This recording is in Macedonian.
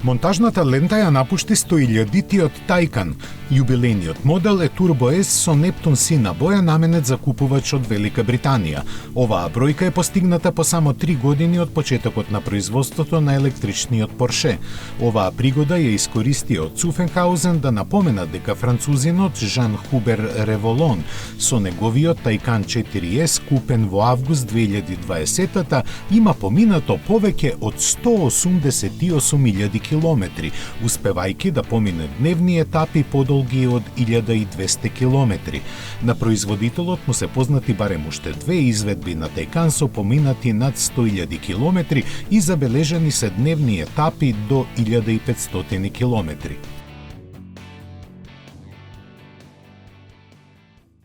Монтажната лента ја напушти 100.000-тиот Тајкан. Јубилејниот модел е Turbo S со Нептун сина боја наменет за купувач од Велика Британија. Оваа бројка е постигната по само 3 години од почетокот на производството на електричниот Порше. Оваа пригода ја искористија од Цуфенхаузен да напомена дека французинот Жан Хубер Револон со неговиот Тајкан 4S купен во август 2020-та има поминато повеќе од 188.000 километри, успевајќи да помине дневни етапи подолги од 1200 километри. На производителот му се познати барем уште 2 изведби на Тајкан со поминати над 100.000 километри и забележани се дневни етапи до 1500 километри.